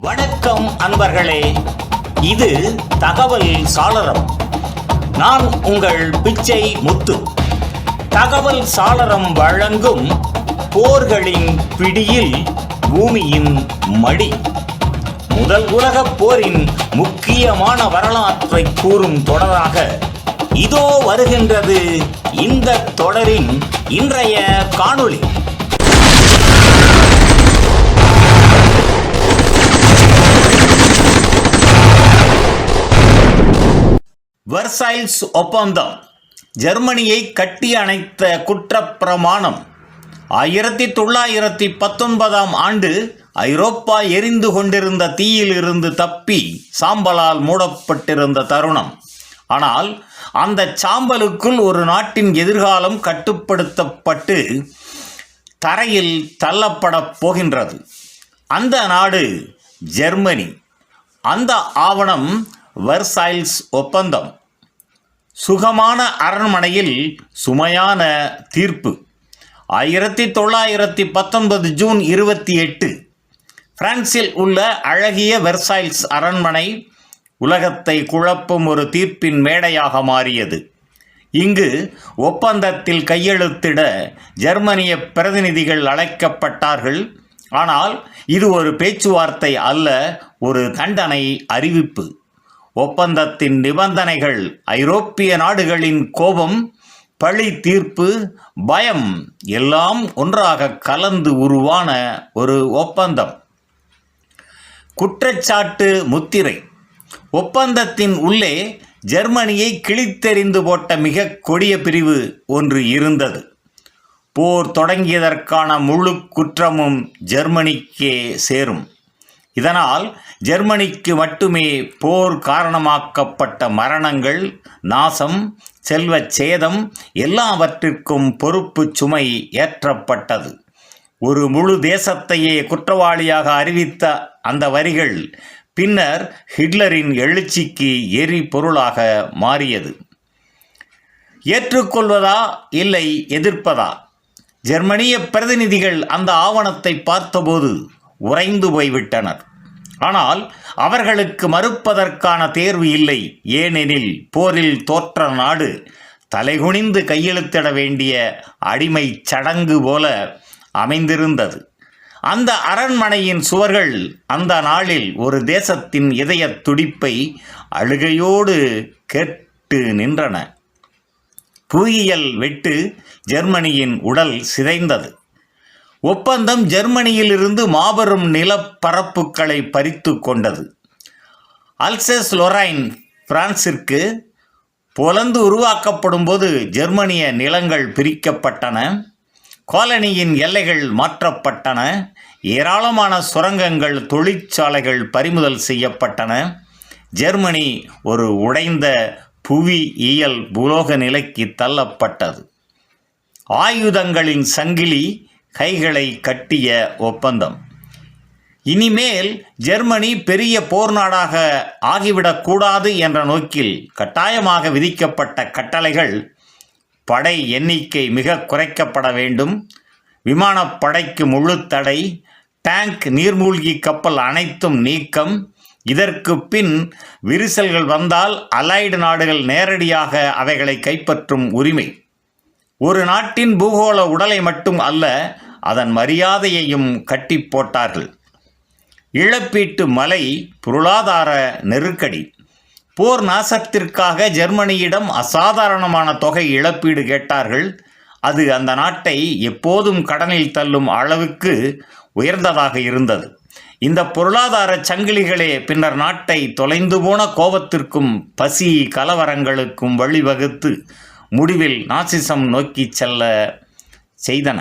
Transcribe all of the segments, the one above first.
வணக்கம் அன்பர்களே, இது தகவல் சாளரம். நான் உங்கள் பிச்சை முத்து. தகவல் சாளரம் வழங்கும் போர்களின் பிடியில் பூமியின் மடி. முதல் உலகப் போரின் முக்கியமான வரலாற்றை கூறும் தொடராக இதோ வருகின்றது இந்த தொடரின் இன்றைய காணொளி. வெர்சைல்ஸ் ஒப்பந்தம் ஜெர்மனியை கட்டி அணைத்த குற்றப்பிரமாணம். 1919 ஆண்டு ஐரோப்பா எரிந்து கொண்டிருந்த தீயில் இருந்து தப்பி சாம்பலால் மூடப்பட்டிருந்த தருணம். ஆனால் அந்த சாம்பலுக்குள் ஒரு நாட்டின் எதிர்காலம் கட்டுப்படுத்தப்பட்டு தரையில் தள்ளப்படப் போகின்றது. அந்த நாடு ஜெர்மனி. அந்த ஆவணம் வெர்சைல்ஸ் ஒப்பந்தம். சுகமான அரண்மனையில் சுமையான தீர்ப்பு. 1919 ஜூன் 28 பிரான்சில் உள்ள அழகிய வெர்சைல்ஸ் அரண்மனை உலகத்தை குழப்பும் ஒரு தீர்ப்பின் மேடையாக மாறியது. இங்கு ஒப்பந்தத்தில் கையெழுத்திட ஜெர்மனிய பிரதிநிதிகள் அழைக்கப்பட்டார்கள். ஆனால் இது ஒரு பேச்சுவார்த்தை அல்ல, ஒரு தண்டனை அறிவிப்பு. ஒப்பந்தத்தின் நிபந்தனைகள் ஐரோப்பிய நாடுகளின் கோபம், பழி தீர்ப்பு, பயம் எல்லாம் ஒன்றாக கலந்து உருவான ஒரு ஒப்பந்தம். குற்றச்சாட்டு முத்திரை. ஒப்பந்தத்தின் உள்ளே ஜெர்மனியை கிழித்தெறிந்து போட்ட மிக கொடிய பிரிவு ஒன்று இருந்தது. போர் தொடங்கியதற்கான முழு குற்றமும் ஜெர்மனிக்கே சேரும். இதனால் ஜெர்மனிக்கு மட்டுமே போர் காரணமாக்கப்பட்ட மரணங்கள், நாசம், செல்வச் சேதம் எல்லாவற்றிற்கும் பொறுப்பு சுமை ஏற்றப்பட்டது. ஒரு முழு தேசத்தையே குற்றவாளியாக அறிவித்த அந்த வரிகள் பின்னர் ஹிட்லரின் எழுச்சிக்கு எரிபொருளாக மாறியது. ஏற்றுக்கொள்வதா இல்லை எதிர்ப்பதா? ஜெர்மனிய பிரதிநிதிகள் அந்த ஆவணத்தை பார்த்தபோது உறைந்து போய்விட்டனர். ஆனால் அவர்களுக்கு மறுப்பதற்கான தேர்வு இல்லை. ஏனெனில் போரில் தோற்ற நாடு தலைகுனிந்து கையெழுத்திட வேண்டிய அடிமை சடங்கு போல அமைந்திருந்தது. அந்த அரண்மனையின் சுவர்கள் அந்த நாளில் ஒரு தேசத்தின் இதய துடிப்பை அழுகையோடு கேட்டு நின்றன. புவியியல் வெட்டு ஜெர்மனியின் உடல் சிதைந்தது. ஒப்பந்தம் ஜெர்மனியிலிருந்து மாபெரும் நிலப்பரப்புகளை பறித்து கொண்டது. அல்சேஸ் லொரைன் பிரான்சிற்கு போலந்து உருவாக்கப்படும் போது ஜெர்மனிய நிலங்கள் பிரிக்கப்பட்டன. காலனியின் எல்லைகள் மாற்றப்பட்டன. ஏராளமான சுரங்கங்கள், தொழிற்சாலைகள் பறிமுதல் செய்யப்பட்டன. ஜெர்மனி ஒரு உடைந்த புவியியல் பூலோக நிலைக்கு தள்ளப்பட்டது. ஆயுதங்களின் சங்கிலி கைகளை கட்டிய ஒப்பந்தம். இனிமேல் ஜெர்மனி பெரிய போர் நாடாக ஆகிவிடக்கூடாது என்ற நோக்கில் கட்டாயமாக விதிக்கப்பட்ட கட்டளைகள்: படை எண்ணிக்கை மிக குறைக்கப்பட வேண்டும், விமானப்படைக்கு முழு தடை, டேங்க், நீர்மூழ்கி கப்பல் அனைத்தும் நீக்கம். இதற்கு பின் விரிசல்கள் வந்தால் அலைடு நாடுகள் நேரடியாக அவைகளை கைப்பற்றும் உரிமை. ஒரு நாட்டின் பூகோள உடலை மட்டும் அல்ல, அதன் மரியாதையையும் கட்டி போட்டார்கள். இழப்பீட்டு மலை, பொருளாதார நெருக்கடி. போர் நாசத்திற்காக ஜெர்மனியிடம் அசாதாரணமான தொகை இழப்பீடு கேட்டார்கள். அது அந்த நாட்டை எப்போதும் கடனில் தள்ளும் அளவுக்கு உயர்ந்ததாக இருந்தது. இந்த பொருளாதார சங்கிலிகளே பின்னர் நாட்டை தொலைந்து போன கோபத்திற்கும் பசி கலவரங்களுக்கும் வழிவகுத்து முடிவில் நாசிசம் நோக்கி செல்ல செய்தன.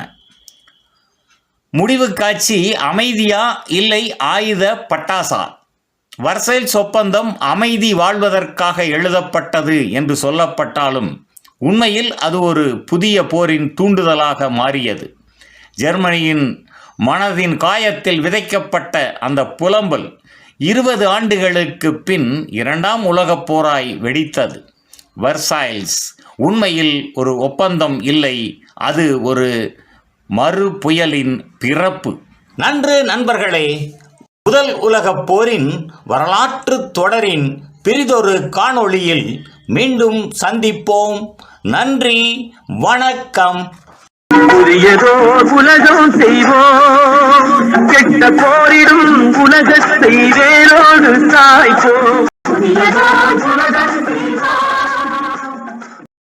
முடிவு காட்சி அமைதியா இல்லை ஆயுத பட்டாசா? வெர்சைல்ஸ் ஒப்பந்தம் அமைதி வாழ்வதற்காக எழுதப்பட்டது என்று சொல்லப்பட்டாலும் உண்மையில் அது ஒரு புதிய போரின் தூண்டுதலாக மாறியது. ஜெர்மனியின் மனதின் காயத்தில் விதைக்கப்பட்ட அந்த புலம்பல் 20 ஆண்டுகளுக்கு பின் 2ஆம் உலகப் போராய் வெடித்தது. வெர்சைல்ஸ் உண்மையில் ஒரு ஒப்பந்தம் இல்லை, அது ஒரு மறு புயலின் பிறப்பு. நன்று நண்பர்களே. முதல் உலகப் போரின் வரலாற்று தொடரின் பிறிதொரு காணொளியில் மீண்டும் சந்திப்போம். நன்றி, வணக்கம். புதியதோர் உலகம் செய்வோம், கெட்ட போரிடும் உலகத்தை வேரோடு சாய்ப்போம்.